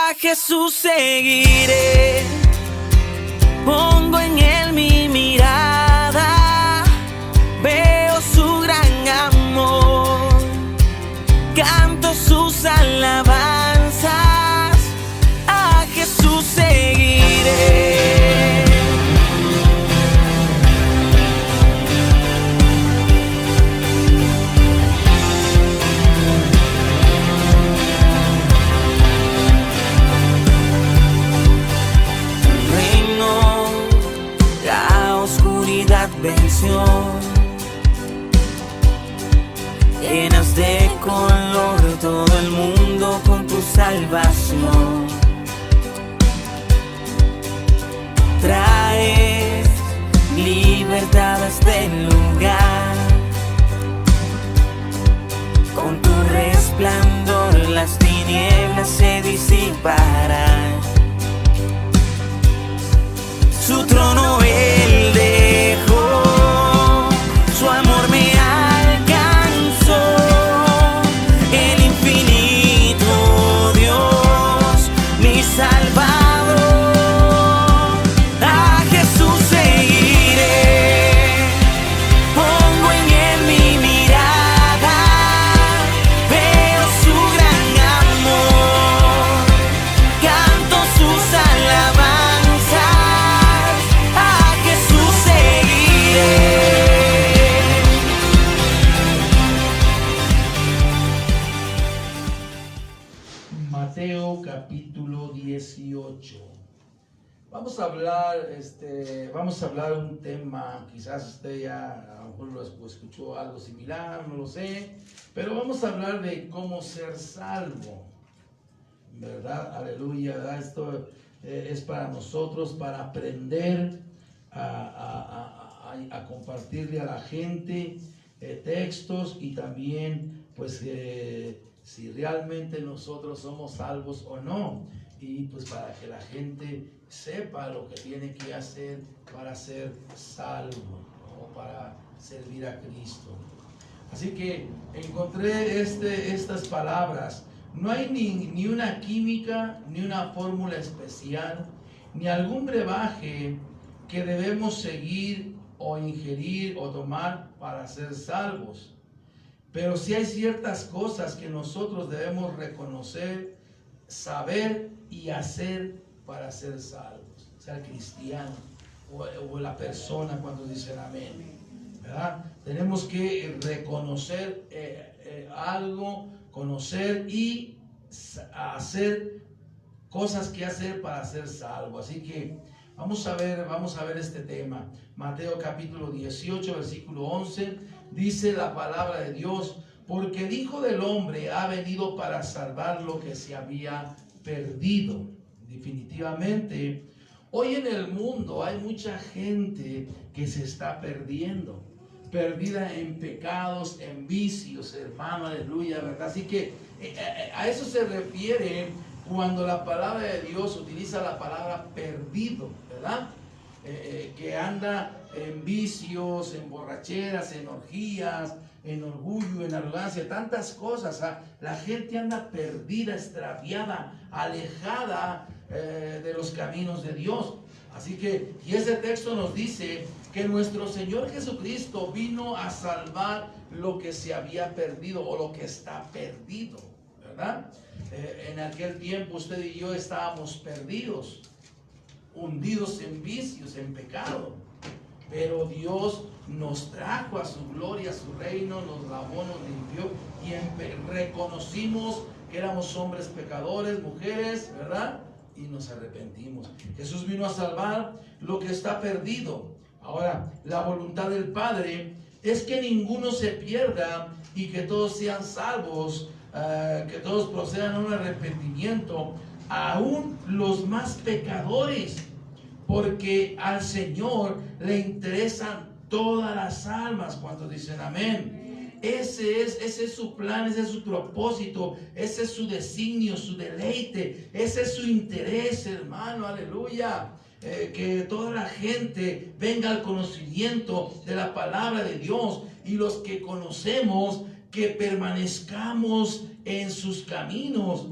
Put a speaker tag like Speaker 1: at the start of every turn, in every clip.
Speaker 1: A Jesús seguiré, pongo en él mi mirada, veo su gran amor, canto sus alabanzas, a Jesús seguiré. Venció, llenas de color todo el mundo con tu salvación. Traes libertad a este lugar, con tu resplandor las tinieblas se disiparán. Su trono él dejó, su amor me alcanzó, el infinito Dios, mi Salvador. A Jesús seguiré, pongo en él mi mirada, veo su gran amor, canto sus alabanzas.
Speaker 2: Mateo capítulo 18. Vamos a hablar un tema, quizás usted ya a lo mejor lo escuchó algo similar, no lo sé, pero vamos a hablar de cómo ser salvo, ¿verdad? Aleluya, ¿verdad? Esto es para nosotros, para aprender a compartirle a la gente textos y también pues si realmente nosotros somos salvos o no, y pues para que la gente sepa lo que tiene que hacer para ser salvo o para servir a Cristo. Así que encontré estas palabras. No hay ni una química, ni una fórmula especial, ni algún brebaje que debemos seguir o ingerir o tomar para ser salvos. Pero sí hay ciertas cosas que nosotros debemos reconocer, saber y hacer para ser salvos. Sea el cristiano o la persona cuando dicen amén, ¿verdad? Tenemos que reconocer algo, conocer y hacer cosas que hacer para ser salvo. Así que vamos a ver este tema. Mateo capítulo 18, versículo 11, dice la palabra de Dios: porque el Hijo del Hombre ha venido para salvar lo que se había perdido. Definitivamente, hoy en el mundo hay mucha gente que se está perdiendo, perdida en pecados, en vicios, hermano, aleluya, ¿verdad? Así que a eso se refiere cuando la palabra de Dios utiliza la palabra perdido, ¿verdad? Que anda en vicios, en borracheras, en orgías, en orgullo, en arrogancia, tantas cosas. La gente anda perdida, extraviada, alejada de los caminos de Dios. Así que, y ese texto nos dice que nuestro Señor Jesucristo vino a salvar lo que se había perdido o lo que está perdido, ¿verdad? En aquel tiempo usted y yo estábamos perdidos, hundidos en vicios, en pecado, pero Dios nos trajo a su gloria, a su reino, nos lavó, nos limpió y reconocimos que éramos hombres pecadores, mujeres, ¿verdad? Y nos arrepentimos. Jesús vino a salvar lo que está perdido. Ahora, la voluntad del Padre es que ninguno se pierda y que todos sean salvos, que todos procedan a un arrepentimiento, aún los más pecadores, porque al Señor le interesan todas las almas. ¿Cuántos dicen amén? Ese es su plan, ese es su propósito, ese es su designio, su deleite, ese es su interés, hermano, aleluya. Que toda la gente venga al conocimiento de la palabra de Dios, y los que conocemos, que permanezcamos en sus caminos,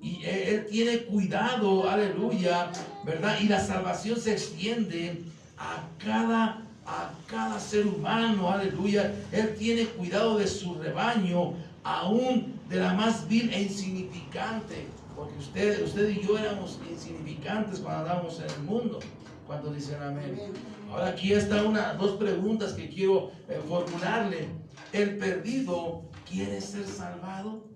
Speaker 2: Y Él tiene cuidado, aleluya, ¿verdad? Y la salvación se extiende a cada ser humano, aleluya. Él tiene cuidado de su rebaño, aún de la más vil e insignificante. Porque usted y yo éramos insignificantes cuando andábamos en el mundo. ¿Cuántos dicen amén? Ahora aquí están dos preguntas que quiero formularle. ¿El perdido quiere ser salvado?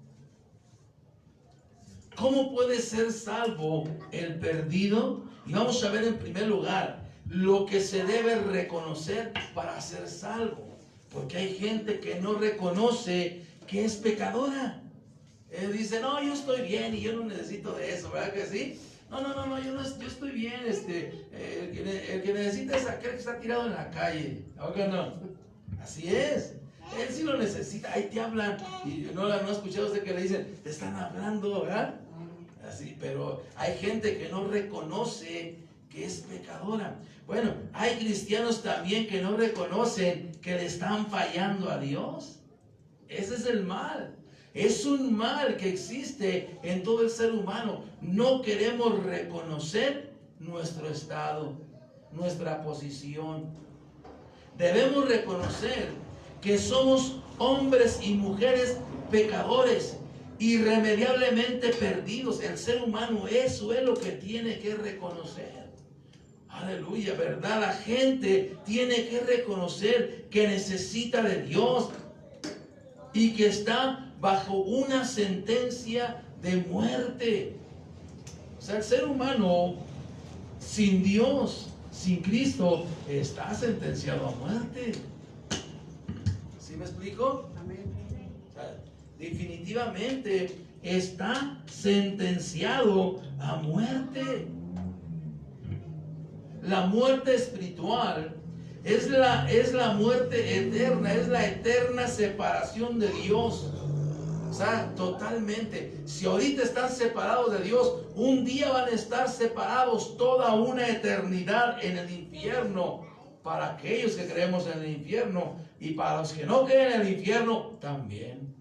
Speaker 2: ¿Cómo puede ser salvo el perdido? Y vamos a ver en primer lugar lo que se debe reconocer para ser salvo. Porque hay gente que no reconoce que es pecadora. Él dice, no, yo estoy bien y yo no necesito de eso, ¿verdad que sí? No, yo estoy bien. El que necesita es aquel que está tirado en la calle. ¿O que no? Así es. Él sí lo necesita. Ahí te hablan. Y no ha escuchado usted que le dicen, te están hablando, ¿verdad? Así, pero hay gente que no reconoce que es pecadora. Bueno, hay cristianos también que no reconocen que le están fallando a Dios. Ese es el mal. Es un mal que existe en todo el ser humano. No queremos reconocer nuestro estado, nuestra posición. Debemos reconocer que somos hombres y mujeres pecadores, irremediablemente perdidos. El ser humano, eso es lo que tiene que reconocer. Aleluya, ¿verdad? La gente tiene que reconocer que necesita de Dios y que está bajo una sentencia de muerte. O sea, el ser humano sin Dios, sin Cristo, está sentenciado a muerte. ¿Sí me explico? O sea, definitivamente está sentenciado a muerte. La muerte espiritual es la muerte eterna, es la eterna separación de Dios. O sea, totalmente. Si ahorita están separados de Dios, un día van a estar separados toda una eternidad en el infierno. Para aquellos que creemos en el infierno y para los que no creen en el infierno, también.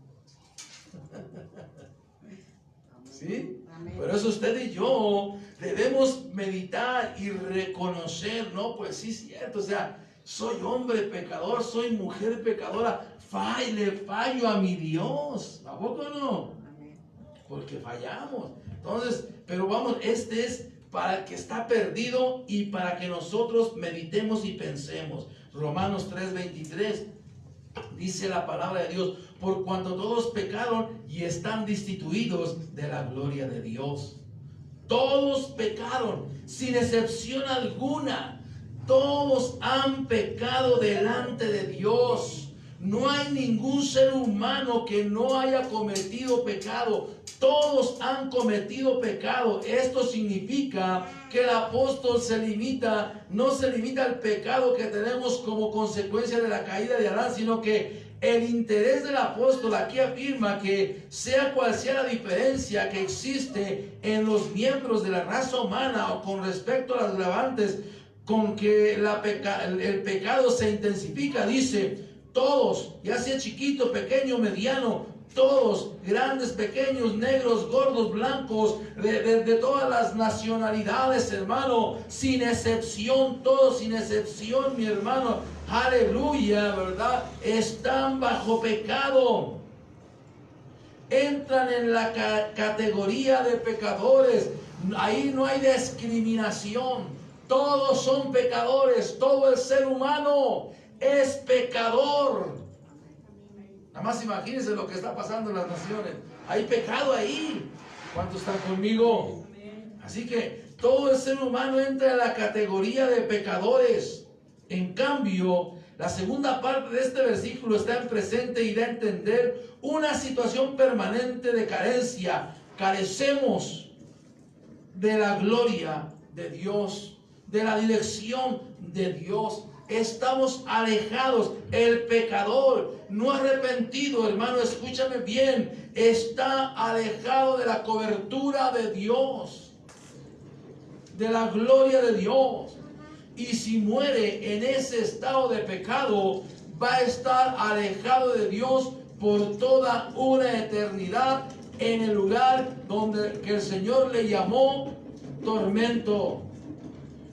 Speaker 2: ¿Sí? Por eso usted y yo debemos meditar y reconocer, no, pues sí, cierto, o sea, soy hombre pecador, soy mujer pecadora, le fallo a mi Dios. ¿A poco no? Porque fallamos. Entonces, pero vamos, este es para el que está perdido y para que nosotros meditemos y pensemos. Romanos 3:23 dice la palabra de Dios: por cuanto todos pecaron y están destituidos de la gloria de Dios. Todos pecaron, sin excepción alguna. Todos han pecado delante de Dios. No hay ningún ser humano que no haya cometido pecado. Todos han cometido pecado. Esto significa que el apóstol no se limita al pecado que tenemos como consecuencia de la caída de Adán, sino que el interés del apóstol aquí afirma que sea cual sea la diferencia que existe en los miembros de la raza humana o con respecto a las agravantes con que el pecado se intensifica, dice: todos, ya sea chiquito, pequeño, mediano, todos, grandes, pequeños, negros, gordos, blancos, de todas las nacionalidades, hermano, sin excepción, todos sin excepción, mi hermano, aleluya, ¿verdad? Están bajo pecado. Entran en la categoría de pecadores. Ahí no hay discriminación. Todos son pecadores. Todo el ser humano es pecador. Nada más imagínense lo que está pasando en las naciones. Hay pecado ahí. ¿Cuántos están conmigo? Así que todo el ser humano entra en la categoría de pecadores. En cambio, la segunda parte de este versículo está en presente y da a entender una situación permanente de carencia. Carecemos de la gloria de Dios, de la dirección de Dios. Estamos alejados. El pecador no arrepentido, hermano, escúchame bien, está alejado de la cobertura de Dios, de la gloria de Dios. Y si muere en ese estado de pecado, va a estar alejado de Dios por toda una eternidad, en el lugar donde que el Señor le llamó tormento,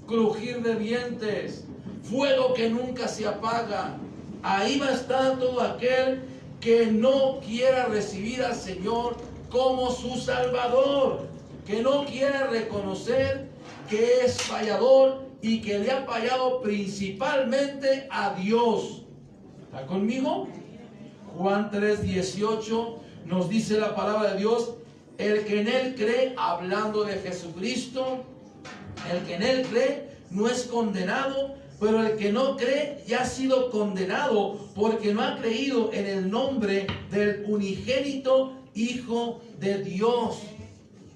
Speaker 2: crujir de dientes, fuego que nunca se apaga. Ahí va a estar todo aquel que no quiera recibir al Señor como su Salvador, que no quiera reconocer que es fallador y que le ha fallado principalmente a Dios. ¿Está conmigo? Juan 3:18 nos dice la palabra de Dios: el que en Él cree, hablando de Jesucristo, el que en Él cree no es condenado, pero el que no cree ya ha sido condenado porque no ha creído en el nombre del unigénito Hijo de Dios.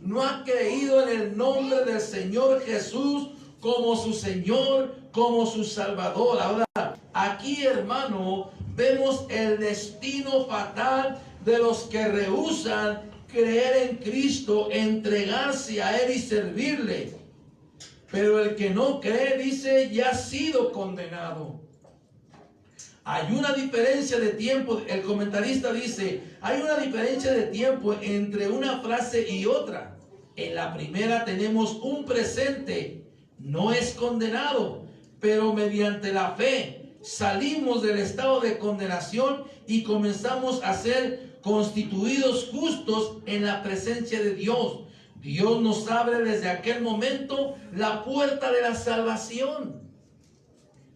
Speaker 2: No ha creído en el nombre del Señor Jesús como su Señor, como su Salvador. Ahora, aquí, hermano, vemos el destino fatal de los que rehúsan creer en Cristo, entregarse a Él y servirle. Pero el que no cree, dice, ya ha sido condenado. Hay una diferencia de tiempo. El comentarista dice, hay una diferencia de tiempo entre una frase y otra. En la primera tenemos un presente, no es condenado, pero mediante la fe salimos del estado de condenación y comenzamos a ser constituidos justos en la presencia de Dios. Dios nos abre desde aquel momento la puerta de la salvación.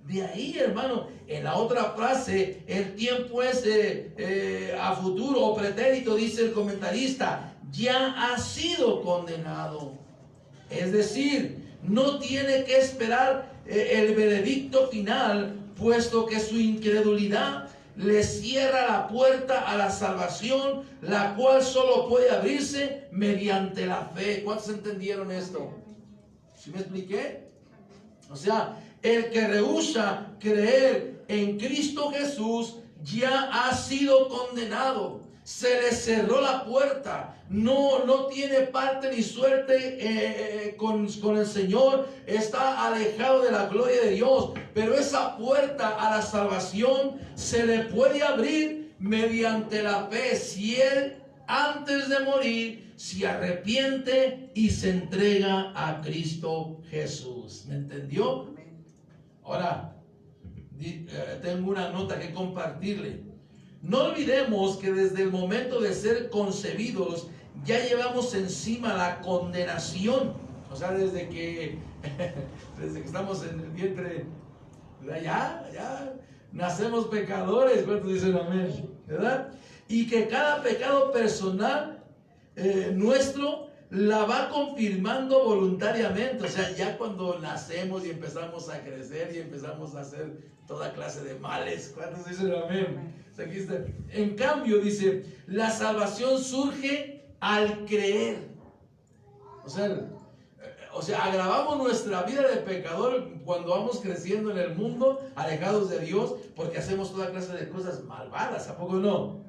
Speaker 2: De ahí, hermano, en la otra frase, el tiempo es a futuro o pretérito, dice el comentarista, ya ha sido condenado. Es decir, no tiene que esperar el veredicto final, puesto que su incredulidad le cierra la puerta a la salvación, la cual solo puede abrirse mediante la fe. ¿Cuántos entendieron esto? ¿Sí me expliqué? O sea, el que rehúsa creer en Cristo Jesús ya ha sido condenado. Se le cerró la puerta. No tiene parte ni suerte con el Señor. Está alejado de la gloria de Dios. Pero esa puerta a la salvación se le puede abrir mediante la fe. Si él, antes de morir, se arrepiente y se entrega a Cristo Jesús. ¿Me entendió? Ahora, tengo una nota que compartirle. No olvidemos que desde el momento de ser concebidos ya llevamos encima la condenación. O sea, desde que estamos en el vientre, ya nacemos pecadores. ¿Cuántos dicen amén? ¿Verdad? Y que cada pecado personal nuestro la va confirmando voluntariamente. O sea, ya cuando nacemos y empezamos a crecer y empezamos a hacer toda clase de males. ¿Cuántos dicen amén? O sea, aquí está. En cambio, dice, la salvación surge al creer. O sea, agravamos nuestra vida de pecador cuando vamos creciendo en el mundo, alejados de Dios, porque hacemos toda clase de cosas malvadas. ¿A poco no?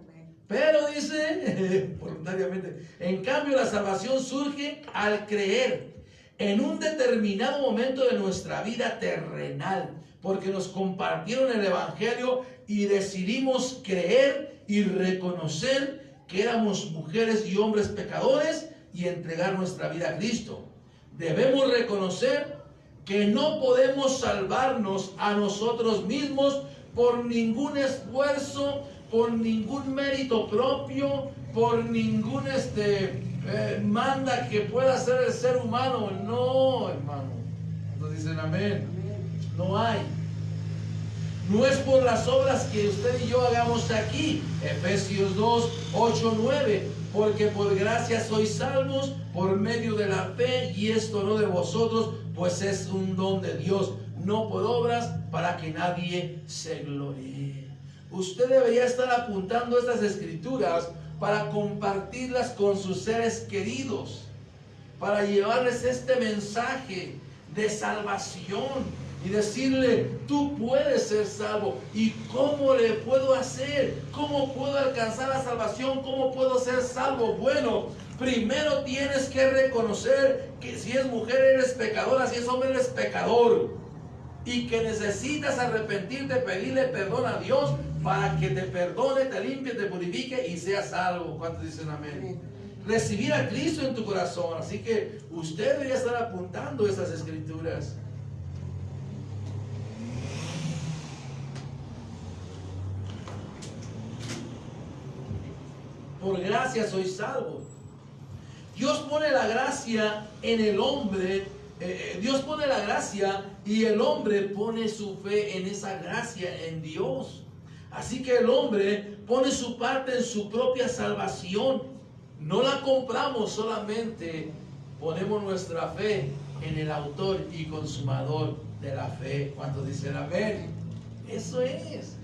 Speaker 2: Pero dice, voluntariamente, en cambio la salvación surge al creer en un determinado momento de nuestra vida terrenal, porque nos compartieron el Evangelio y decidimos creer y reconocer que éramos mujeres y hombres pecadores y entregar nuestra vida a Cristo. Debemos reconocer que no podemos salvarnos a nosotros mismos por ningún esfuerzo, por ningún mérito propio, por ningún manda que pueda hacer el ser humano. No, hermano. Entonces dicen amén. No hay. No es por las obras que usted y yo hagamos aquí. Efesios 2, 8, 9. Porque por gracia sois salvos por medio de la fe, y esto no de vosotros, pues es un don de Dios, no por obras, para que nadie se gloríe. Usted debería estar apuntando estas escrituras para compartirlas con sus seres queridos, para llevarles este mensaje de salvación y decirle, tú puedes ser salvo. ¿Y cómo le puedo hacer? ¿Cómo puedo alcanzar la salvación? ¿Cómo puedo ser salvo? Bueno, primero tienes que reconocer que si es mujer eres pecadora, si es hombre eres pecador, y que necesitas arrepentirte, pedirle perdón a Dios para que te perdone, te limpie, te purifique y seas salvo. ¿Cuántos dicen amén? recibir a Cristo en tu corazón. Así que usted debería estar apuntando estas escrituras. Por gracia sois salvos. Dios pone la gracia en el hombre. Dios pone la gracia y el hombre pone su fe en esa gracia en Dios. Así que el hombre pone su parte en su propia salvación. No la compramos, solamente ponemos nuestra fe en el autor y consumador de la fe. ¿Cuántos dicen amén? Eso es.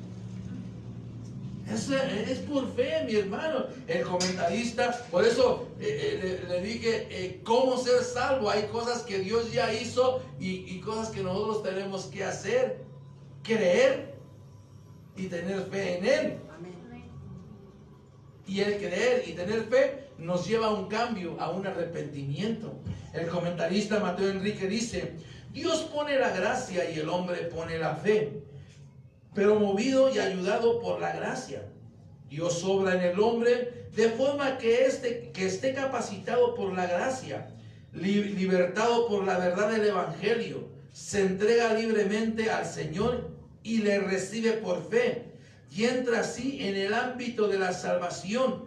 Speaker 2: Eso es por fe, mi hermano. El comentarista, por eso le dije cómo ser salvo. Hay cosas que Dios ya hizo y cosas que nosotros tenemos que hacer. Creer y tener fe en Él.
Speaker 3: Amén.
Speaker 2: Y el creer y tener fe nos lleva a un cambio, a un arrepentimiento. El comentarista Mateo Enrique dice: Dios pone la gracia y el hombre pone la fe, pero movido y ayudado por la gracia. Dios obra en el hombre de forma que esté capacitado por la gracia, libertado por la verdad del Evangelio, se entrega libremente al Señor y le recibe por fe, y entra así en el ámbito de la salvación.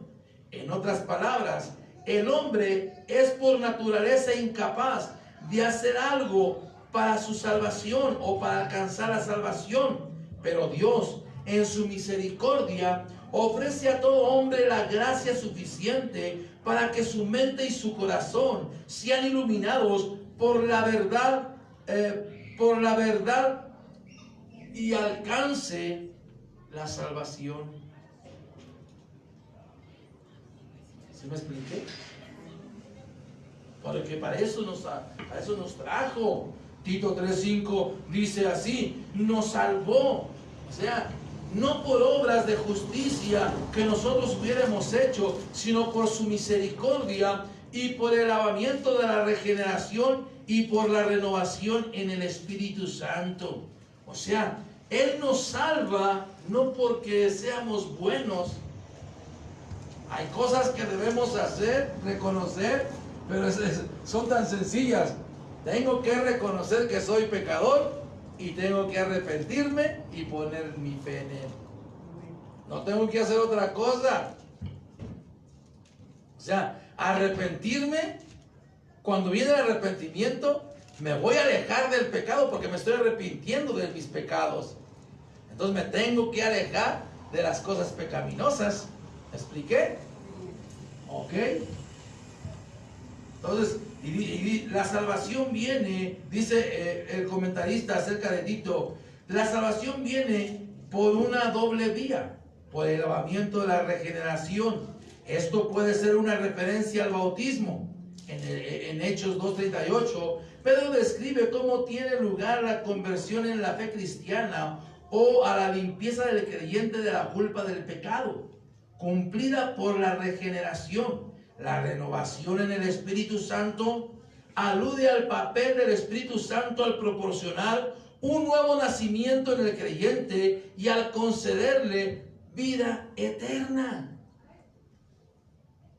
Speaker 2: En otras palabras, el hombre es por naturaleza incapaz de hacer algo para su salvación o para alcanzar la salvación, pero Dios, en su misericordia, ofrece a todo hombre la gracia suficiente para que su mente y su corazón sean iluminados por la verdad y alcance la salvación. ¿Sí me expliqué? Porque para eso nos trajo. Tito 3:5 dice así: nos salvó. O sea, no por obras de justicia que nosotros hubiéramos hecho, sino por su misericordia y por el lavamiento de la regeneración y por la renovación en el Espíritu Santo. O sea, Él nos salva no porque seamos buenos. Hay cosas que debemos hacer, reconocer, pero son tan sencillas. Tengo que reconocer que soy pecador y tengo que arrepentirme y poner mi fe en Él. No tengo que hacer otra cosa. O sea, arrepentirme. Cuando viene el arrepentimiento, me voy a alejar del pecado porque me estoy arrepintiendo de mis pecados. Entonces me tengo que alejar de las cosas pecaminosas. ¿Me expliqué? Ok. Entonces, y la salvación viene, dice el comentarista acerca de Tito, la salvación viene por una doble vía, por el lavamiento de la regeneración. Esto puede ser una referencia al bautismo. En Hechos 2:38, Pedro describe cómo tiene lugar la conversión en la fe cristiana o a la limpieza del creyente de la culpa del pecado, cumplida por la regeneración. La renovación en el Espíritu Santo alude al papel del Espíritu Santo al proporcionar un nuevo nacimiento en el creyente y al concederle vida eterna.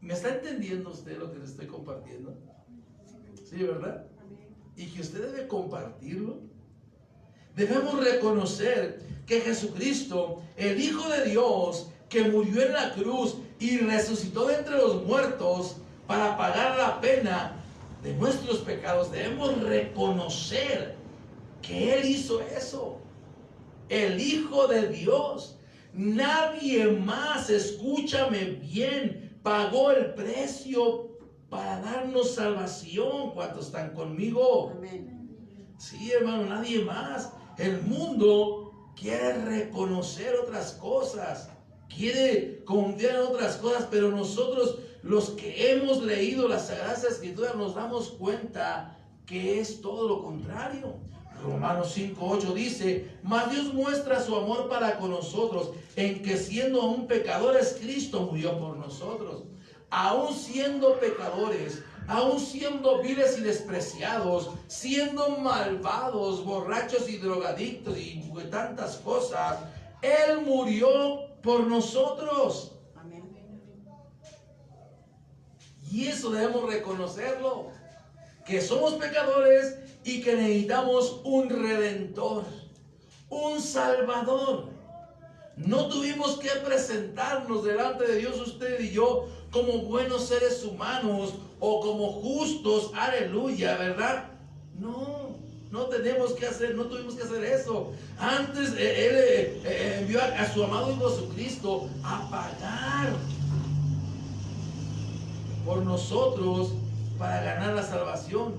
Speaker 2: ¿Me está entendiendo usted lo que le estoy compartiendo? Sí, ¿verdad? Y que usted debe compartirlo. Debemos reconocer que Jesucristo, el Hijo de Dios, que murió en la cruz y resucitó de entre los muertos para pagar la pena de nuestros pecados, debemos reconocer que Él hizo eso. El Hijo de Dios. Nadie más, escúchame bien, pagó el precio para darnos salvación. ¿Cuántos están conmigo?
Speaker 3: Amén.
Speaker 2: Sí, hermano, nadie más. El mundo quiere reconocer otras cosas, quiere confiar en otras cosas, pero nosotros, los que hemos leído las Sagradas Escrituras, nos damos cuenta que es todo lo contrario. Romanos 5:8 dice: mas Dios muestra su amor para con nosotros, en que siendo aún pecadores, Cristo murió por nosotros. Aún siendo pecadores, aún siendo viles y despreciados, siendo malvados, borrachos y drogadictos y tantas cosas, Él murió por nosotros.
Speaker 3: Amén.
Speaker 2: Y eso debemos reconocerlo, que somos pecadores y que necesitamos un redentor, un salvador. No tuvimos que presentarnos delante de Dios usted y yo como buenos seres humanos o como justos, aleluya, ¿verdad? No tuvimos que hacer eso. Antes Él envió a su amado Hijo Jesucristo a pagar por nosotros para ganar la salvación.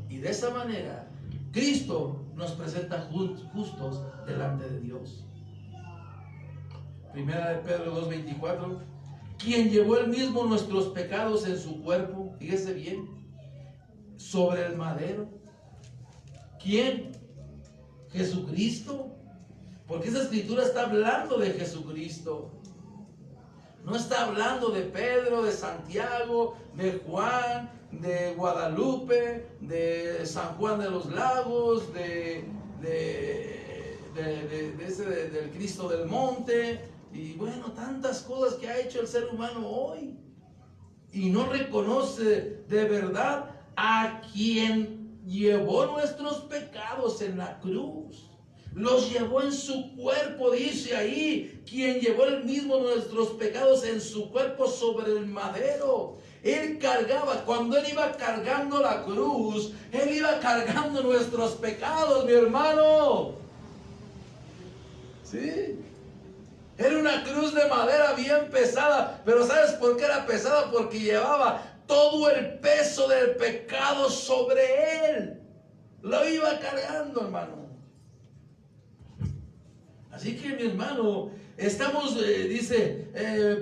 Speaker 2: Y de esa manera Cristo nos presenta justos delante de Dios. Primera de Pedro 2:24, quien llevó él mismo nuestros pecados en su cuerpo, fíjese bien, sobre el madero. ¿Quién? Jesucristo. Porque esa escritura está hablando de Jesucristo. No está hablando de Pedro, de Santiago, de Juan, de Guadalupe, de San Juan de los Lagos, del Cristo del Monte, y bueno, tantas cosas que ha hecho el ser humano hoy. Y no reconoce de verdad a quien llevó nuestros pecados en la cruz. Los llevó en su cuerpo, dice ahí, quien llevó él mismo nuestros pecados en su cuerpo sobre el madero. Él cargaba, cuando él iba cargando la cruz, él iba cargando nuestros pecados, mi hermano. ¿Sí? Era una cruz de madera bien pesada, pero ¿sabes por qué era pesada? Porque llevaba todo el peso del pecado sobre él. Lo iba cargando, hermano. Así que, mi hermano, estamos,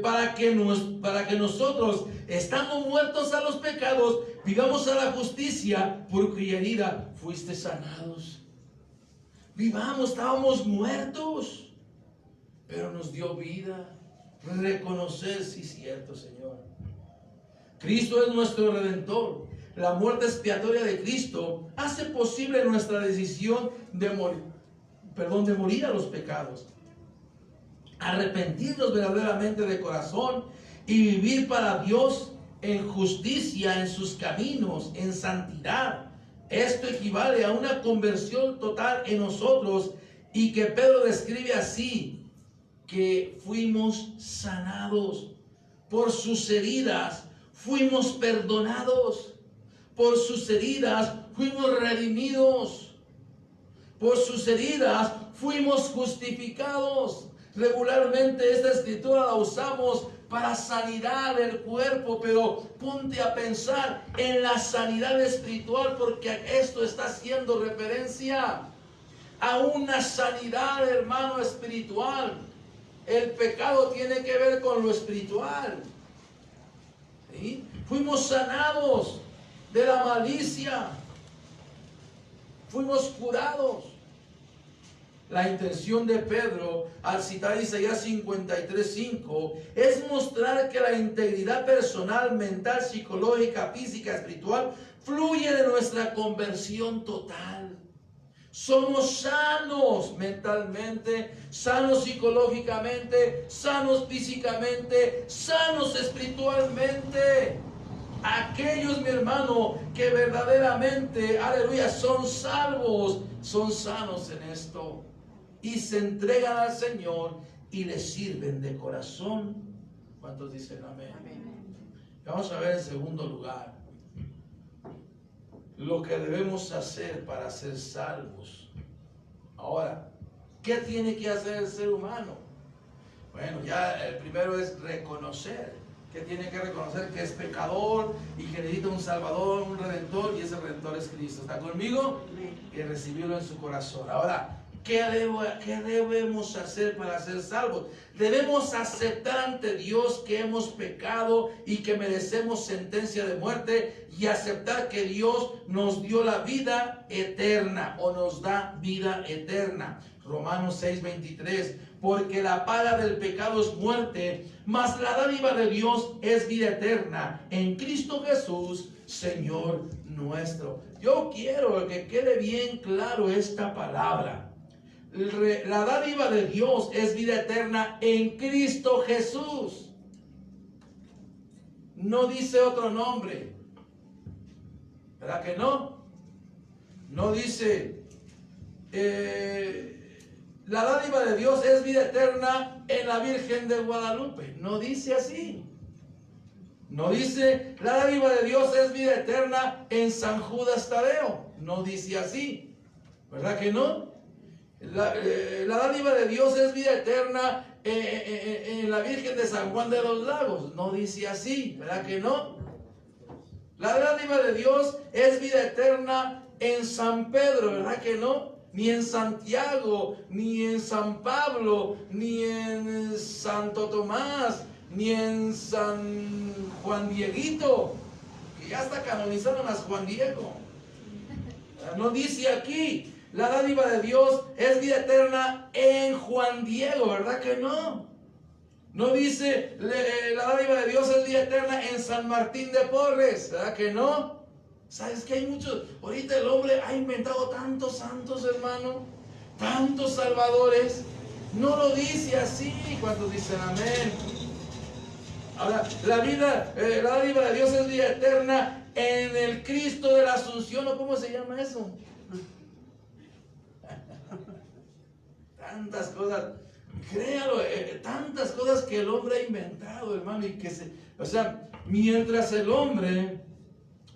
Speaker 2: para que nosotros, estando muertos a los pecados, vivamos a la justicia, por cuya herida fuiste sanados. Vivamos, estábamos muertos, pero nos dio vida. Reconocer, sí, cierto, Señor. Cristo es nuestro Redentor. La muerte expiatoria de Cristo hace posible nuestra decisión de morir a los pecados, arrepentirnos verdaderamente de corazón y vivir para Dios en justicia, en sus caminos, en santidad. Esto equivale a una conversión total en nosotros, y que Pedro describe así, que fuimos sanados. Por sus heridas fuimos perdonados. Por sus heridas fuimos redimidos. Por sus heridas fuimos justificados. Regularmente esta escritura la usamos para sanidad del cuerpo, pero ponte a pensar en la sanidad espiritual, porque esto está haciendo referencia a una sanidad, hermano, espiritual. El pecado tiene que ver con lo espiritual. ¿Sí? Fuimos sanados de la malicia. Fuimos curados. La intención de Pedro al citar Isaías 53:5 es mostrar que la integridad personal, mental, psicológica, física, espiritual fluye de nuestra conversión total. Somos sanos mentalmente, sanos psicológicamente, sanos físicamente, sanos espiritualmente. Aquellos, mi hermano, que verdaderamente, aleluya, son salvos, son sanos en esto, y se entregan al Señor y le sirven de corazón. ¿Cuántos dicen amén? Amén. Vamos a ver en segundo lugar lo que debemos hacer para ser salvos. Ahora, ¿qué tiene que hacer el ser humano? Bueno, ya el primero es reconocer. Que tiene que reconocer que es pecador y que necesita un Salvador, un Redentor, y ese Redentor es Cristo. ¿Está conmigo? Y recibirlo en su corazón. Ahora, ¿qué debemos hacer para ser salvos? Debemos aceptar ante Dios que hemos pecado y que merecemos sentencia de muerte, y aceptar que Dios nos dio la vida eterna, o nos da vida eterna. Romanos 6:23, porque la paga del pecado es muerte, mas la dádiva de Dios es vida eterna en Cristo Jesús, Señor nuestro. Yo quiero que quede bien claro esta palabra. La dádiva de Dios es vida eterna en Cristo Jesús. no dice otro nombre. ¿Verdad que no? No dice, la dádiva de Dios es vida eterna en la Virgen de Guadalupe. No dice así. No dice, la dádiva de Dios es vida eterna en San Judas Tadeo. No dice así. ¿Verdad que no? La dádiva de Dios es vida eterna en la Virgen de San Juan de los Lagos. No dice así. ¿Verdad que no? La dádiva de Dios es vida eterna en San Pedro. ¿Verdad que no? Ni en Santiago, ni en San Pablo, ni en Santo Tomás, ni en San Juan Dieguito, que ya hasta canonizaron a Juan Diego. No dice aquí, la dádiva de Dios es vida eterna en Juan Diego, ¿verdad que no? No dice, la dádiva de Dios es vida eterna en San Martín de Porres, ¿verdad que no? ¿Sabes que hay muchos? Ahorita el hombre ha inventado tantos santos, hermano, tantos salvadores. No lo dice así. ¿Cuántos dicen amén? Ahora, la dádiva de Dios es vida eterna en el Cristo de la Asunción, ¿o cómo se llama eso? Tantas cosas, créalo, tantas cosas que el hombre ha inventado, hermano, y que mientras el hombre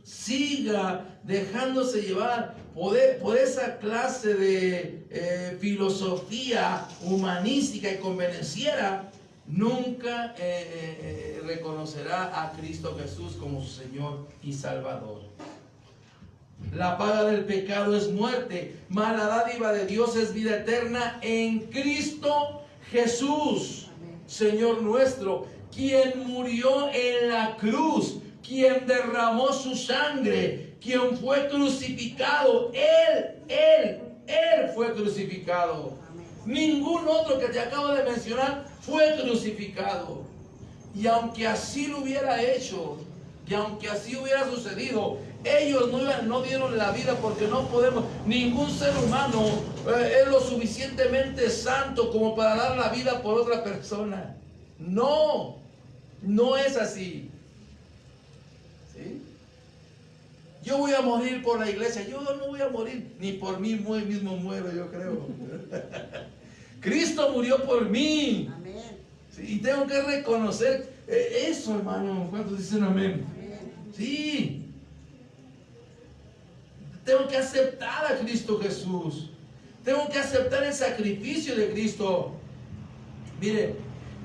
Speaker 2: siga dejándose llevar por esa clase de filosofía humanística y convenenciera, nunca reconocerá a Cristo Jesús como su Señor y Salvador. La paga del pecado es muerte, mas la dádiva de Dios es vida eterna en Cristo Jesús, Señor nuestro, quien murió en la cruz, quien derramó su sangre, quien fue crucificado. Él fue crucificado. Ningún otro que te acabo de mencionar fue crucificado. Y aunque así lo hubiera hecho, y aunque así hubiera sucedido, ellos no dieron la vida, porque no podemos, ningún ser humano es lo suficientemente santo como para dar la vida por otra persona. No es así. ¿Sí? Yo voy a morir por la iglesia. Yo no voy a morir, ni por mí mismo muero, yo creo. Cristo murió por mí.
Speaker 3: Amén.
Speaker 2: Sí, y tengo que reconocer eso, hermano. ¿Cuántos dicen amén?
Speaker 3: Amén.
Speaker 2: Sí. Tengo que aceptar a Cristo Jesús. Tengo que aceptar el sacrificio de Cristo. Mire,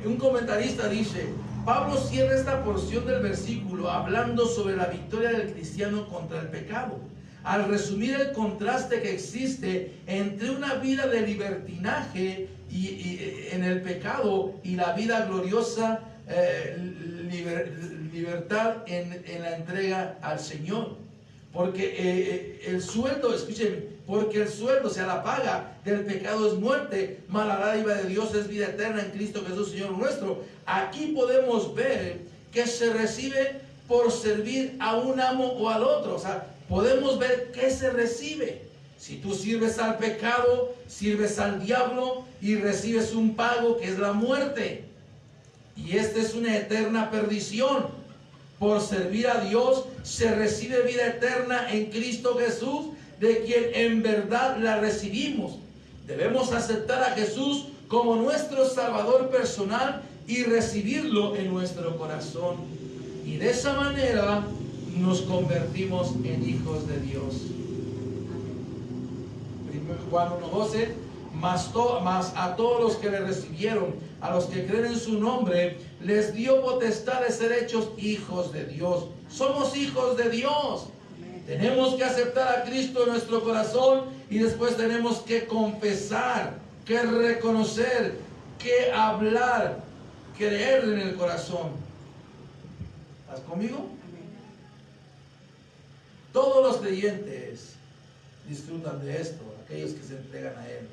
Speaker 2: un comentarista dice, Pablo cierra esta porción del versículo hablando sobre la victoria del cristiano contra el pecado, al resumir el contraste que existe entre una vida de libertinaje en el pecado y la vida gloriosa, libertad en la entrega al Señor. Porque el sueldo, escúcheme, porque el sueldo, o sea, la paga del pecado es muerte, mas la dádiva de Dios es vida eterna en Cristo Jesús, Señor nuestro. Aquí podemos ver que se recibe por servir a un amo o al otro. O sea, podemos ver qué se recibe. Si tú sirves al pecado, sirves al diablo y recibes un pago que es la muerte. Y esta es una eterna perdición. Por servir a Dios se recibe vida eterna en Cristo Jesús, de quien en verdad la recibimos. Debemos aceptar a Jesús como nuestro Salvador personal y recibirlo en nuestro corazón. Y de esa manera nos convertimos en hijos de Dios. Juan 1:12, mas a todos los que le recibieron, a los que creen en su nombre, les dio potestad de ser hechos hijos de Dios. Somos hijos de Dios. Tenemos que aceptar a Cristo en nuestro corazón y después tenemos que confesar, que reconocer, que hablar, creer en el corazón. ¿Estás conmigo? Todos los creyentes disfrutan de esto, aquellos que se entregan a Él.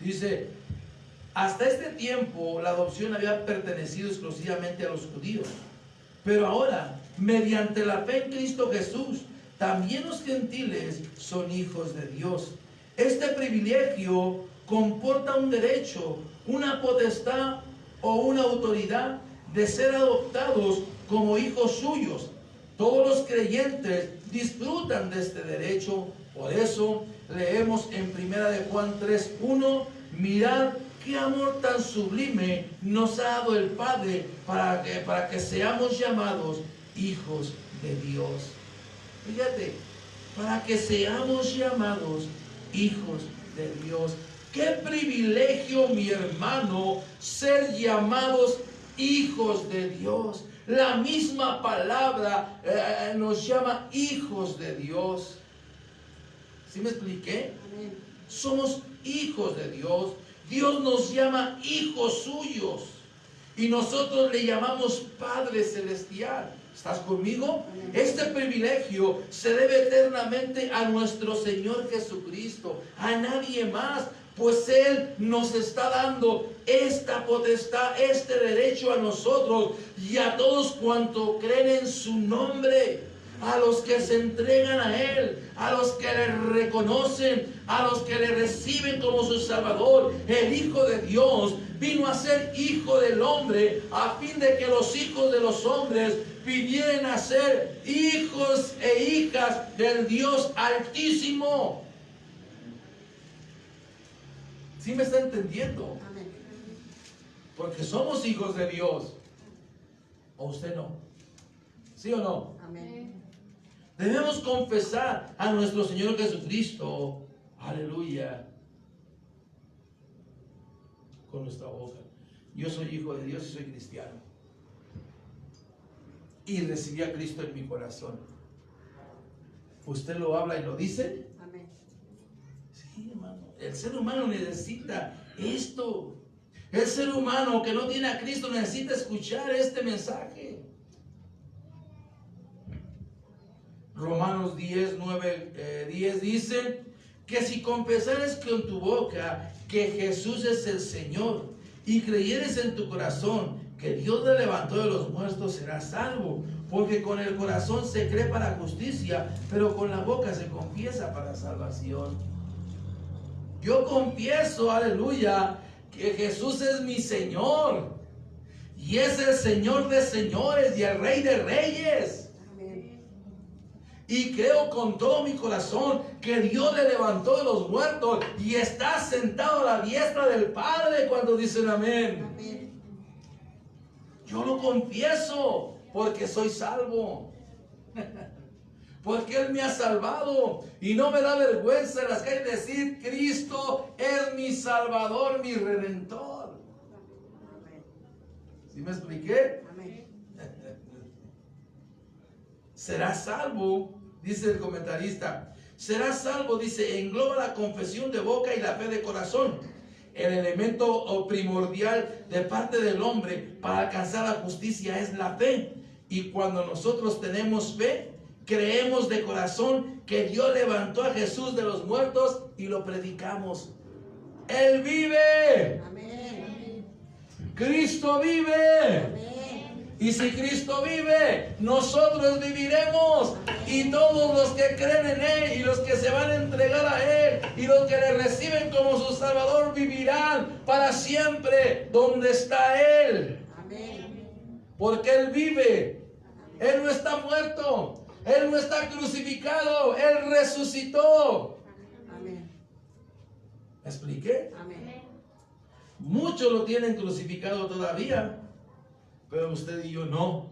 Speaker 2: Dice, hasta este tiempo la adopción había pertenecido exclusivamente a los judíos, pero ahora, mediante la fe en Cristo Jesús, también los gentiles son hijos de Dios. Este privilegio comporta un derecho, una potestad o una autoridad de ser adoptados como hijos suyos. Todos los creyentes disfrutan de este derecho. Por eso leemos en 1 de Juan 3:1, mirad qué amor tan sublime nos ha dado el Padre para que seamos llamados hijos de Dios. Fíjate, para que seamos llamados hijos de Dios. Qué privilegio, mi hermano, ser llamados hijos de Dios. La misma palabra nos llama hijos de Dios. ¿Sí me expliqué?
Speaker 3: Amén.
Speaker 2: Somos hijos de Dios. Dios nos llama hijos suyos. Y nosotros le llamamos Padre Celestial. ¿Estás conmigo?
Speaker 3: Amén.
Speaker 2: Este privilegio se debe eternamente a nuestro Señor Jesucristo, a nadie más, pues Él nos está dando esta potestad, este derecho a nosotros y a todos cuantos creen en su nombre, a los que se entregan a Él, a los que le reconocen, a los que le reciben como su Salvador. El Hijo de Dios vino a ser hijo del hombre a fin de que los hijos de los hombres vinieran a ser hijos e hijas del Dios Altísimo. ¿Sí me está entendiendo?
Speaker 3: Amén.
Speaker 2: Porque somos hijos de Dios. ¿O usted no? ¿Sí o no?
Speaker 3: Amén.
Speaker 2: Debemos confesar a nuestro Señor Jesucristo, aleluya, con nuestra boca. Yo soy hijo de Dios y soy cristiano. Y recibí a Cristo en mi corazón. ¿Usted lo habla y lo dice?
Speaker 3: Amén.
Speaker 2: Sí, hermano. El ser humano necesita esto. El ser humano que no tiene a Cristo necesita escuchar este mensaje. Romanos 10 dice que si confesares con tu boca que Jesús es el Señor y creyeres en tu corazón que Dios le levantó de los muertos, serás salvo. Porque con el corazón se cree para justicia, pero con la boca se confiesa para salvación. Yo confieso, aleluya, que Jesús es mi Señor. Y es el Señor de señores y el Rey de reyes.
Speaker 3: Amén.
Speaker 2: Y creo con todo mi corazón que Dios le levantó de los muertos y está sentado a la diestra del Padre. Cuando dicen amén.
Speaker 3: Amén.
Speaker 2: Yo lo confieso porque soy salvo. Porque Él me ha salvado. Y no me da vergüenza en las calles decir: Cristo es mi Salvador, mi Redentor.
Speaker 3: Amén.
Speaker 2: ¿Sí me expliqué?
Speaker 3: Amén.
Speaker 2: Será salvo, dice el comentarista. Será salvo, dice, engloba la confesión de boca y la fe de corazón. El elemento primordial de parte del hombre para alcanzar la justicia es la fe. Y cuando nosotros tenemos fe, creemos de corazón que Dios levantó a Jesús de los muertos y lo predicamos. Él vive.
Speaker 3: Amén.
Speaker 2: Cristo vive.
Speaker 3: Amén.
Speaker 2: Y si Cristo vive, nosotros viviremos. Y todos los que creen en Él y los que se van a entregar a Él y los que le reciben como su Salvador vivirán para siempre donde está Él.
Speaker 3: Amén.
Speaker 2: Porque Él vive. Él no está muerto. Él no está crucificado. Él resucitó.
Speaker 3: Amén.
Speaker 2: ¿Me expliqué?
Speaker 3: Amén.
Speaker 2: Muchos lo tienen crucificado todavía. Pero usted y yo no.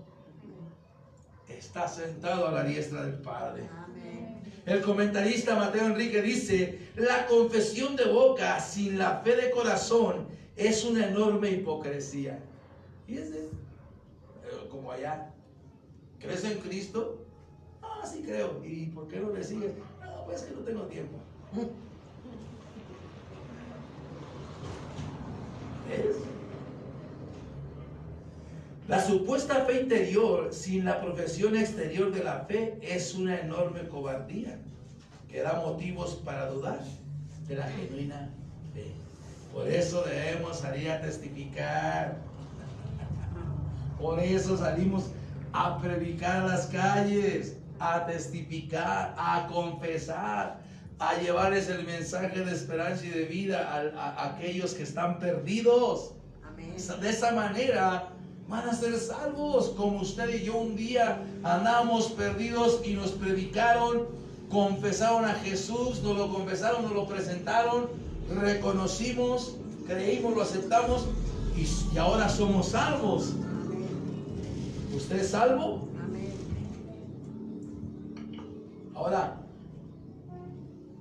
Speaker 2: Está sentado a la diestra del Padre.
Speaker 3: Amén.
Speaker 2: El comentarista Mateo Enrique dice: la confesión de boca sin la fe de corazón es una enorme hipocresía. Fíjense, como allá, ¿crees en Cristo? Ah, sí creo. ¿Y por qué no le sigues? No, pues que no tengo tiempo. ¿Ves? La supuesta fe interior sin la profesión exterior de la fe es una enorme cobardía que da motivos para dudar de la genuina fe. Por eso debemos salir a testificar. Por eso salimos a predicar a las calles, a testificar, a confesar, a llevarles el mensaje de esperanza y de vida a aquellos que están perdidos.
Speaker 3: Amén.
Speaker 2: De esa manera van a ser salvos, como usted y yo un día andábamos perdidos y nos predicaron, confesaron a Jesús, nos lo confesaron, nos lo presentaron, reconocimos, creímos, lo aceptamos y ahora somos salvos. ¿Usted es salvo?
Speaker 3: Amén.
Speaker 2: Ahora,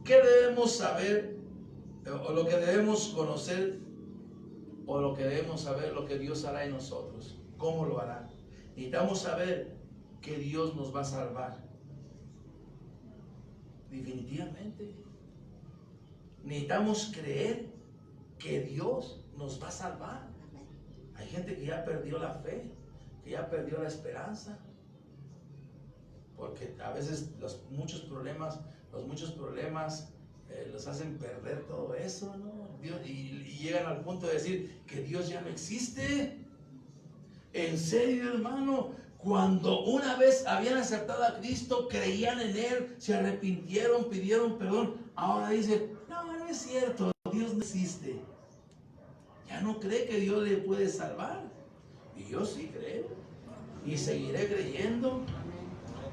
Speaker 2: ¿qué debemos saber o lo que debemos conocer o lo que debemos saber lo que Dios hará en nosotros? ¿Cómo lo hará? Necesitamos saber que Dios nos va a salvar. Definitivamente. Necesitamos creer que Dios nos va a salvar. Hay gente que ya perdió la fe, que ya perdió la esperanza. Porque a veces los muchos problemas los hacen perder todo eso, ¿no? Y llegan al punto de decir que Dios ya no existe. En serio, hermano, cuando una vez habían aceptado a Cristo, creían en Él, se arrepintieron, pidieron perdón, ahora dicen, no es cierto, Dios no existe. Ya no cree que Dios le puede salvar. Y yo sí creo. Y seguiré creyendo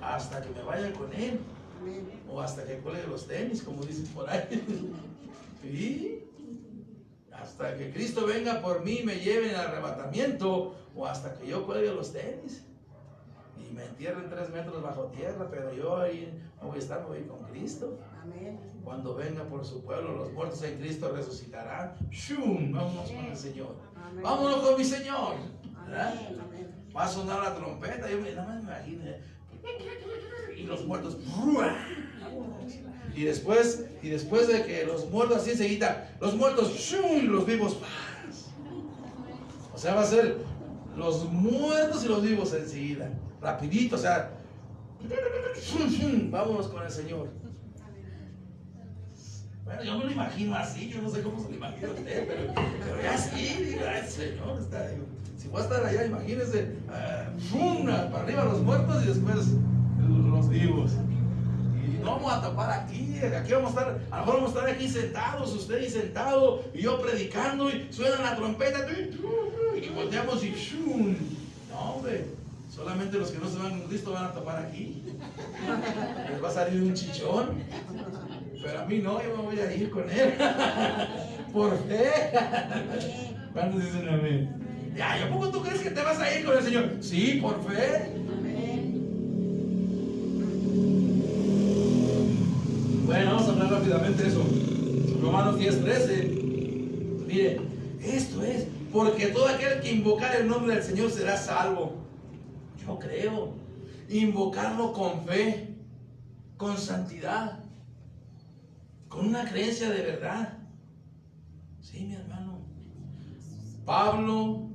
Speaker 2: hasta que me vaya con Él.
Speaker 3: Amén.
Speaker 2: O hasta que cuelgue los tenis, como dicen por ahí. ¿Sí? Hasta que Cristo venga por mí y me lleve en el arrebatamiento. O hasta que yo cuelgue los tenis. Y me entierren 3 metros bajo tierra. Pero yo ahí no voy a estar, voy con Cristo.
Speaker 3: Amén.
Speaker 2: Cuando venga por su pueblo, los muertos en Cristo resucitarán. ¡Shum! Vámonos con el Señor.
Speaker 3: Amén.
Speaker 2: Vámonos con mi Señor. ¿Verdad?
Speaker 3: Amén. Amén.
Speaker 2: Va a sonar la trompeta. Yo nada más me imagino. Y los muertos. Y después de que los muertos así enseguida, los muertos, ¡shum! Los vivos. O sea, va a ser los muertos y los vivos enseguida. Rapidito, o sea. Vámonos con el Señor. Bueno, yo me lo imagino así, yo no sé cómo se lo imagina usted, pero ya sí, digo, ay, Señor, está, digo, si voy a estar allá, imagínese, para arriba los muertos y después los vivos. Y no vamos a tapar aquí vamos a estar, a lo mejor vamos a estar aquí sentados, usted y sentado, y yo predicando, y suena la trompeta, y volteamos y ¡shum! No, hombre, solamente los que no se van con Cristo van a tapar aquí. Les va a salir un chichón. Pero a mí no, yo me voy a ir con Él. Por fe. ¿Cuántos dicen amén? Ya, ¿y a poco tú crees que te vas a ir con el Señor? Sí, por fe. Bueno, vamos a hablar rápidamente de eso. Romanos 10:13. Mire, esto es, porque todo aquel que invocar el nombre del Señor será salvo. Yo creo. Invocarlo con fe, con santidad, con una creencia de verdad. Sí, mi hermano. Pablo,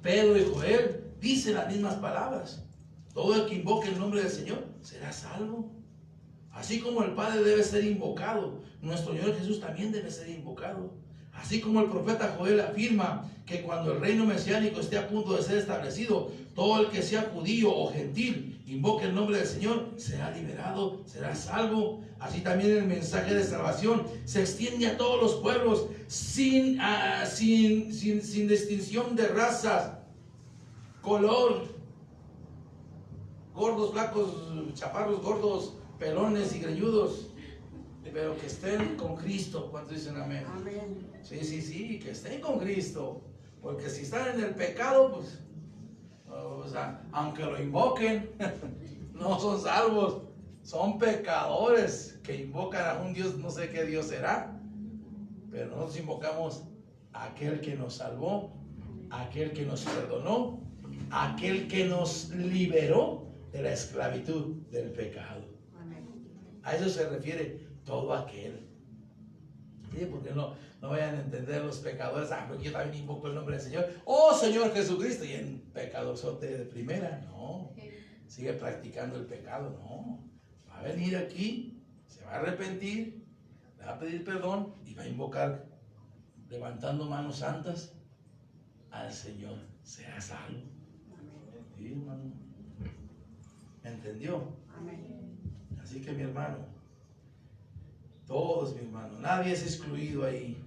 Speaker 2: Pedro y Joel dicen las mismas palabras. Todo el que invoque el nombre del Señor será salvo. Así como el Padre debe ser invocado, nuestro Señor Jesús también debe ser invocado. Así como el profeta Joel afirma que cuando el reino mesiánico esté a punto de ser establecido, todo el que sea judío o gentil invoque el nombre del Señor será liberado, será salvo. Así también el mensaje de salvación se extiende a todos los pueblos sin distinción de razas, color, gordos, flacos, chaparros, gordos, pelones y greñudos, pero que estén con Cristo. ¿Cuántos dicen amén?
Speaker 3: Amén.
Speaker 2: Sí, que estén con Cristo, porque si están en el pecado, pues, o sea, aunque lo invoquen, no son salvos, son pecadores que invocan a un Dios, no sé qué Dios será, pero nosotros invocamos a aquel que nos salvó, a aquel que nos perdonó, a aquel que nos liberó de la esclavitud del pecado.
Speaker 3: Amén.
Speaker 2: A eso se refiere todo aquel. ¿Sí? Porque no vayan a entender los pecadores, porque yo también invoco el nombre del Señor, oh Señor Jesucristo, y en pecadorzote de primera. No, sigue practicando el pecado. No, va a venir aquí, se va a arrepentir, le va a pedir perdón y va a invocar levantando manos santas al Señor. Será salvo. Sí, hermano. ¿Entendió?
Speaker 3: Amén.
Speaker 2: Así que mi hermano, todos, mi hermano, nadie es excluido ahí.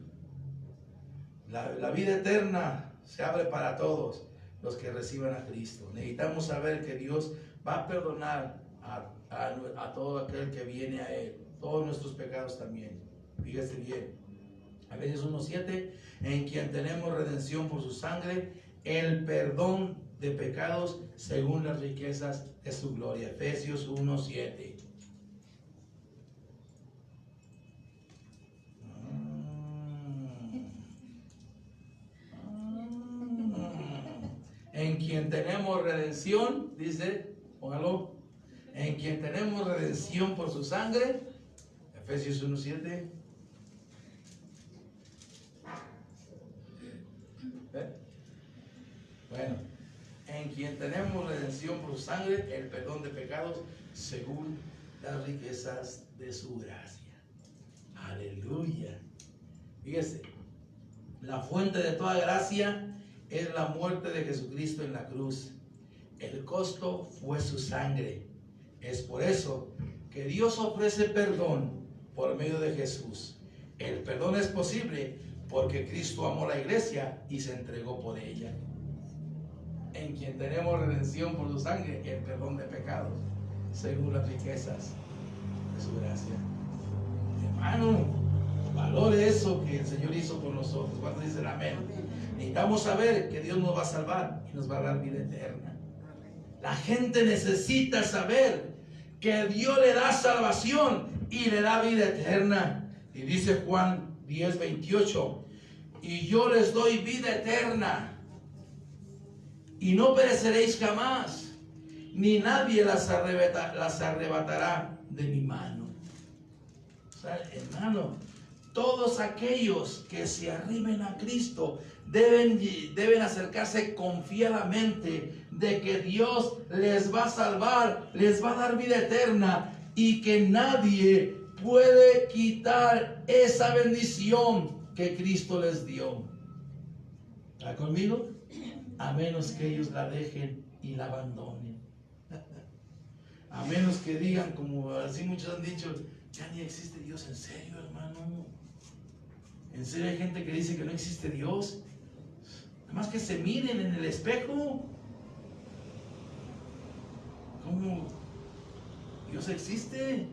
Speaker 2: La vida eterna se abre para todos, los que reciban a Cristo. Necesitamos saber que Dios va a perdonar a todo aquel que viene a Él, todos nuestros pecados también. Fíjese bien, Efesios 1:7, en quien tenemos redención por su sangre, el perdón de pecados según las riquezas de su gloria. Efesios 1:7. En quien tenemos redención, dice, póngalo, en quien tenemos redención por su sangre, Efesios 1:7. Bueno, en quien tenemos redención por su sangre, el perdón de pecados, según las riquezas de su gracia. Aleluya. Fíjese, la fuente de toda gracia es la muerte de Jesucristo en la cruz. El costo fue su sangre. Es por eso que Dios ofrece perdón por medio de Jesús. El perdón es posible porque Cristo amó a la iglesia y se entregó por ella. En quien tenemos redención por su sangre, el perdón de pecados, según las riquezas de su gracia. Hermano, valore eso que el Señor hizo con nosotros. ¿Cuántos dicen amén? Necesitamos saber que Dios nos va a salvar y nos va a dar vida eterna. La gente necesita saber que Dios le da salvación y le da vida eterna. Y dice Juan 10:28, y yo les doy vida eterna y no pereceréis jamás, ni nadie las arrebatará de mi mano. O sea, hermano, todos aquellos que se arriben a Cristo deben acercarse confiadamente de que Dios les va a salvar, les va a dar vida eterna y que nadie puede quitar esa bendición que Cristo les dio. ¿Está conmigo? A menos que ellos la dejen y la abandonen. A menos que digan, como así muchos han dicho, ya ni existe Dios. ¿En serio, hermano? ¿En serio hay gente que dice que no existe Dios? Nada más que se miren en el espejo. ¿Cómo? ¿Dios existe?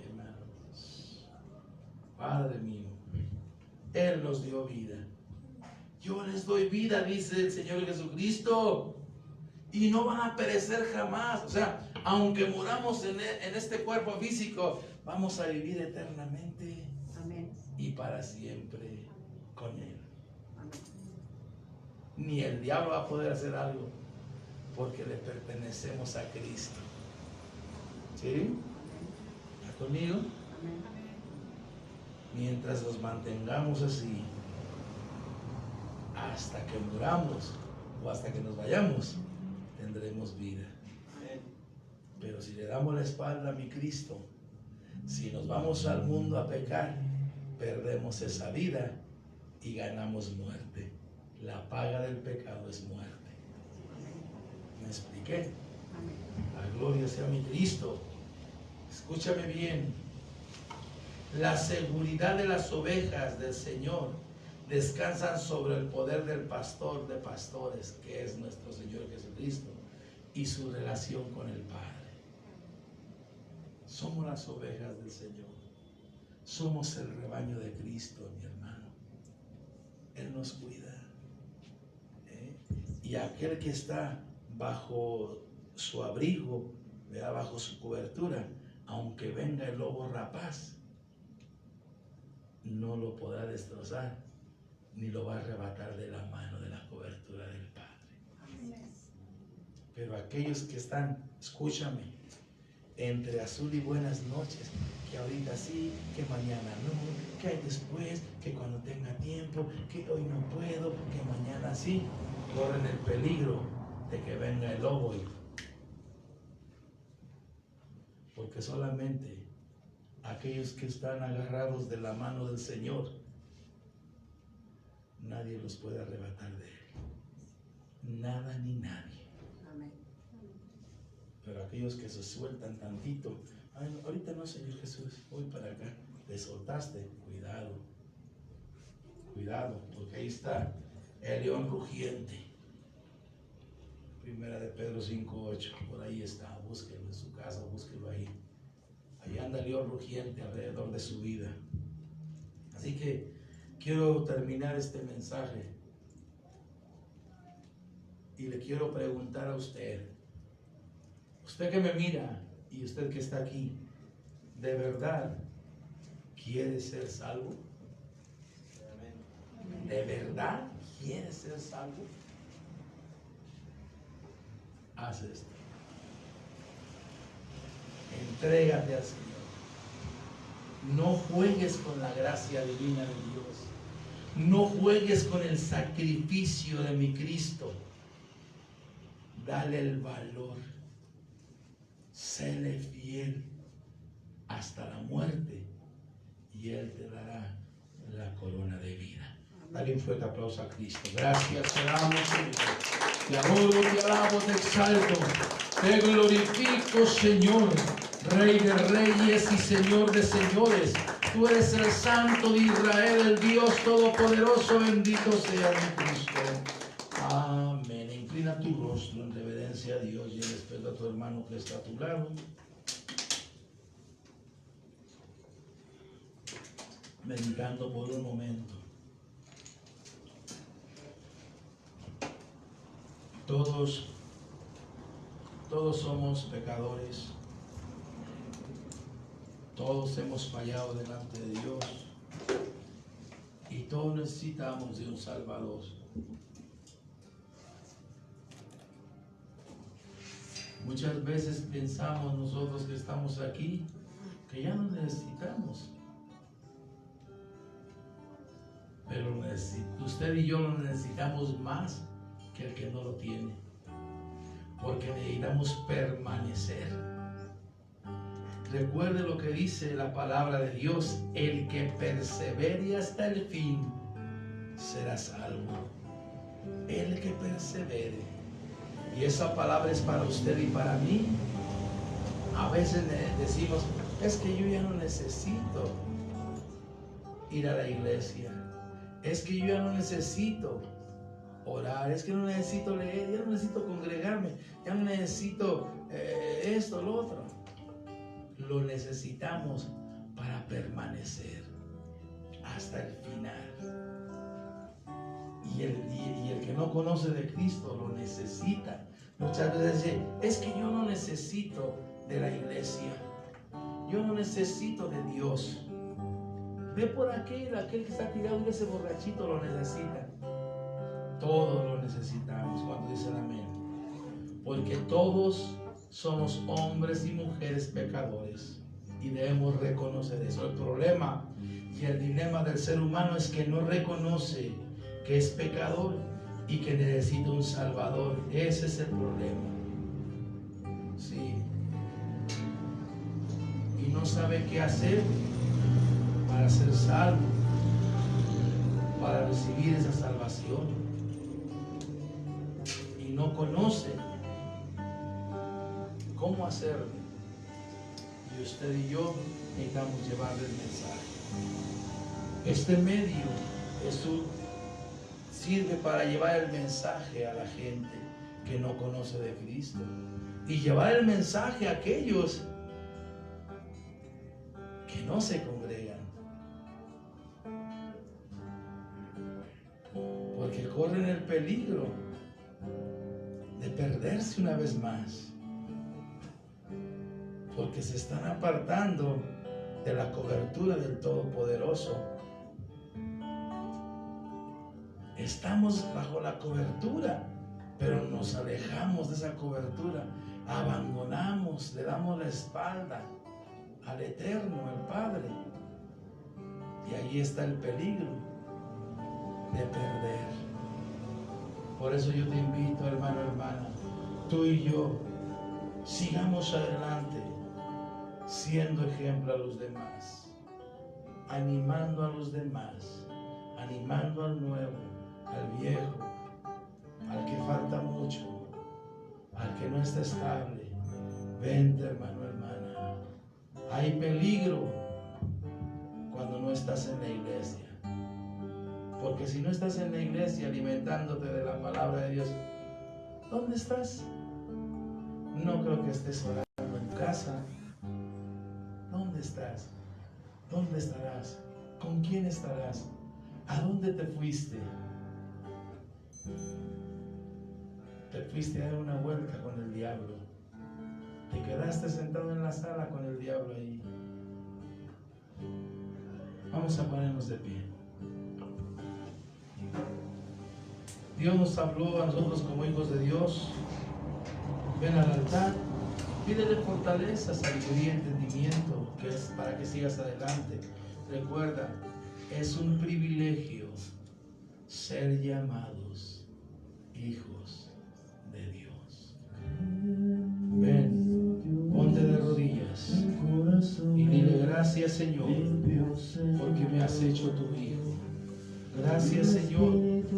Speaker 2: Hermanos, Padre mío, Él nos dio vida. Yo les doy vida, dice el Señor Jesucristo, y no van a perecer jamás. O sea, aunque muramos en este cuerpo físico, vamos a vivir eternamente.
Speaker 3: Amén.
Speaker 2: Y para siempre con Él.
Speaker 3: Amén.
Speaker 2: Ni el diablo va a poder hacer algo, porque le pertenecemos a Cristo. ¿Sí? ¿Está conmigo?
Speaker 3: Amén.
Speaker 2: Mientras nos mantengamos así, hasta que muramos o hasta que nos vayamos, tendremos vida. Pero si le damos la espalda a mi Cristo, si nos vamos al mundo a pecar, perdemos esa vida y ganamos muerte. La paga del pecado es muerte. ¿Me expliqué?
Speaker 3: Amén.
Speaker 2: La gloria sea mi Cristo. Escúchame bien. La seguridad de las ovejas del Señor descansan sobre el poder del pastor de pastores, que es nuestro Señor Jesucristo, y su relación con el Padre. Somos las ovejas del Señor. Somos el rebaño de Cristo, mi hermano. Él nos cuida. Y aquel que está bajo su abrigo, ¿verdad? Bajo su cobertura, aunque venga el lobo rapaz, no lo podrá destrozar, ni lo va a arrebatar de la mano de la cobertura del Padre. Pero aquellos que están, escúchame, entre azul y buenas noches, que ahorita sí, que mañana no, que hay después, que cuando tenga tiempo, que hoy no puedo, que mañana sí, corren el peligro de que venga el lobo. Porque solamente aquellos que están agarrados de la mano del Señor, nadie los puede arrebatar de Él. Nada ni nadie.
Speaker 3: Amén.
Speaker 2: Pero aquellos que se sueltan tantito, ay, no, ahorita no, Señor Jesús, voy para acá. Te soltaste, cuidado. Cuidado, porque ahí está el león rugiente. Primera de Pedro 5:8, por ahí está, búsquenlo en su casa, búsquenlo ahí. Ahí anda el león rugiente alrededor de su vida. Así que quiero terminar este mensaje y le quiero preguntar a usted que me mira y usted que está aquí, ¿de verdad quiere ser salvo? ¿De verdad quiere ser salvo? Haz esto. Entrégate al Señor. No juegues con la gracia divina de Dios. No juegues con el sacrificio de mi Cristo. Dale el valor. Séle fiel hasta la muerte y Él te dará la corona de vida. Dale un fuerte aplauso a Cristo. Gracias, te amo, Señor. Te adoro, te alabo, te exalto. Te glorifico, Señor. Rey de reyes y Señor de señores. Tú eres el Santo de Israel, el Dios Todopoderoso. Bendito sea mi Cristo. Amén. Inclina tu rostro en reverencia a Dios y en respeto a tu hermano que está a tu lado. Meditando por un momento. Todos somos pecadores. Todos hemos fallado delante de Dios. Y todos necesitamos de un Salvador. Muchas veces pensamos nosotros que estamos aquí que ya no necesitamos. Pero usted y yo lo necesitamos más que el que no lo tiene. Porque necesitamos permanecer. Recuerde lo que dice la palabra de Dios: el que persevere hasta el fin será salvo. El que persevere. Y esa palabra es para usted y para mí. A veces decimos, es que yo ya no necesito ir a la iglesia. Es que yo ya no necesito orar. Es que no necesito leer. Ya no necesito congregarme. Ya no necesito esto, lo otro. Lo necesitamos para permanecer hasta el final. Y el que no conoce de Cristo lo necesita. Muchas veces dice, es que yo no necesito de la iglesia. Yo no necesito de Dios. Ve por aquel que está tirado y ese borrachito lo necesita. Todos lo necesitamos. Cuando dicen amén. Porque todos somos hombres y mujeres pecadores y debemos reconocer eso. El problema y el dilema del ser humano es que no reconoce que es pecador y que necesita un Salvador. Ese es el problema. Sí. Y no sabe qué hacer para ser salvo, para recibir esa salvación. Y no conoce cómo hacerlo. Y usted y yo necesitamos llevarle el mensaje. Este medio sirve para llevar el mensaje a la gente que no conoce de Cristo y llevar el mensaje a aquellos que no se congregan, porque corren el peligro de perderse una vez más, porque se están apartando de la cobertura del Todopoderoso. Estamos bajo la cobertura, pero nos alejamos de esa cobertura, abandonamos, le damos la espalda al Eterno, al Padre, y ahí está el peligro de perder. Por eso yo te invito, hermano, hermana, tú y yo sigamos adelante, siendo ejemplo a los demás, animando a los demás, animando al nuevo, al viejo, al que falta mucho, al que no está estable. Vente, hermano, hermana. Hay peligro cuando no estás en la iglesia. Porque si no estás en la iglesia alimentándote de la palabra de Dios, ¿dónde estás? No creo que estés orando en casa. ¿Dónde estás? ¿Dónde estarás? ¿Con quién estarás? ¿A dónde te fuiste? Te fuiste a dar una vuelta con el diablo. Te quedaste sentado en la sala con el diablo ahí. Vamos a ponernos de pie. Dios nos habló a nosotros como hijos de Dios. Ven al altar, pídele fortaleza, sabiduría, entendimiento, que es para que sigas adelante. Recuerda, es un privilegio ser llamados hijos de Dios. Ven, ponte de rodillas y dile: gracias, Señor, porque me has hecho tu hijo. Gracias, Señor,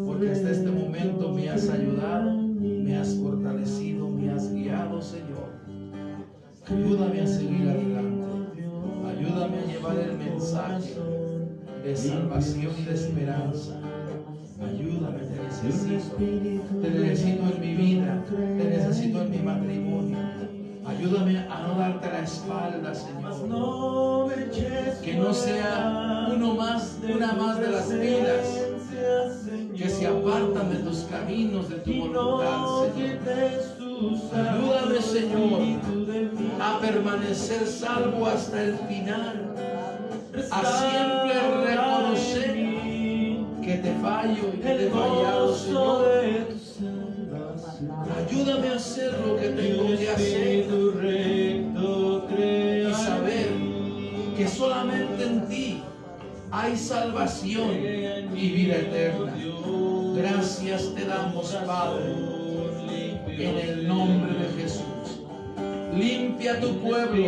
Speaker 2: porque hasta este momento me has ayudado, me has fortalecido, me has guiado, Señor. Ayúdame a seguir adelante. Ayúdame a llevar el mensaje de salvación y de esperanza. Ayúdame, te necesito en mi vida, te necesito en mi matrimonio. Ayúdame a no darte la espalda, Señor. Que no sea una más de las vidas que se apartan de tus caminos, de tu voluntad, Señor. Ayúdame, Señor, a permanecer salvo hasta el final, a siempre reconocer que te fallo y que te he fallado, Señor. Ayúdame a hacer lo que tengo que hacer y saber que solamente en ti hay salvación y vida eterna. Gracias te damos, Padre, en el nombre de Jesús. Limpia tu pueblo,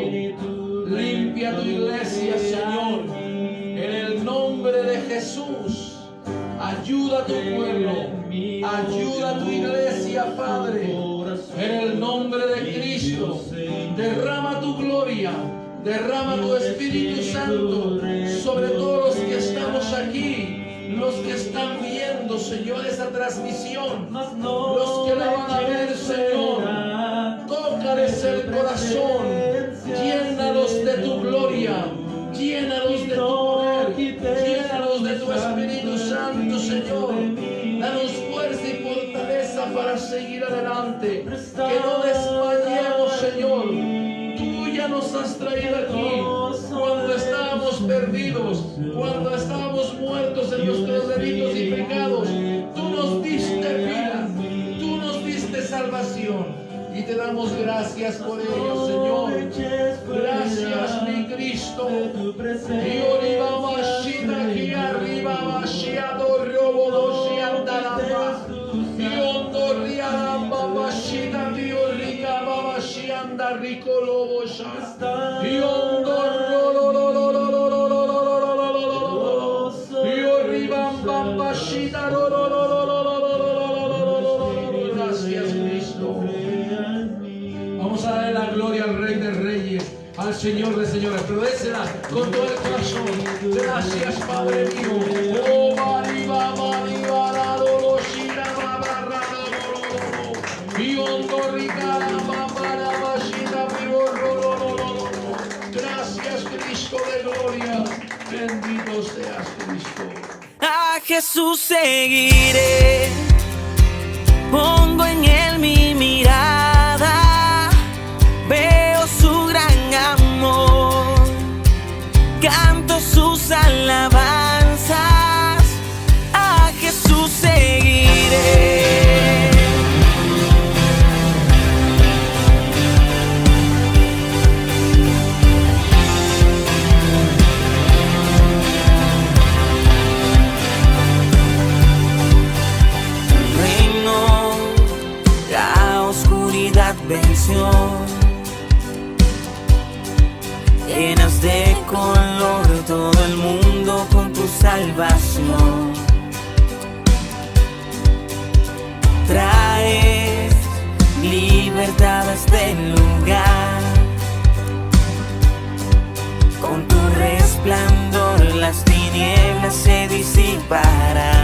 Speaker 2: limpia tu iglesia, Señor, en el nombre de Jesús. Ayuda a tu pueblo, ayuda a tu iglesia, Padre, en el nombre de Cristo. Derrama tu gloria, derrama tu Espíritu Santo sobre todos los que estamos aquí, los que están viendo, Señor, esta transmisión, los que la van a ver, Señor. Tócales el corazón, llénalos de tu gloria, llénalos de tu poder, llénalos de tu Espíritu Santo, Señor. Danos fuerza y fortaleza para seguir adelante. Que no desmayemos, Señor. Tú ya nos has traído aquí cuando estábamos perdidos, cuando estábamos muertos en nuestros delitos y pecados. Tú nos diste vida, tú nos diste salvación. Y te damos gracias por ello, Señor. Gracias, mi Cristo. Y arriba machita, aquí arriba machiado, robo dos y andalamba. Y hondo riaramba machita, tío rica, machianda, rico lobo ya. Y hondo y arriba machita, gracias, Cristo. Vamos a darle la gloria al Rey de Reyes, al Señor de Señores, pero désela con todo el corazón. Gracias, Padre mío. Oh, mariba, mariba, la dolo, shira, babara, y hondo, rica, babara, bashita, gracias, Cristo de gloria. Bendito seas, Cristo.
Speaker 1: A Jesús seguiré, pongo en él mi mirada, veo su gran amor, canto sus alabanzas, a Jesús seguiré. Venció, llenas de color todo el mundo con tu salvación. Traes libertad a este lugar, con tu resplandor las tinieblas se disiparán.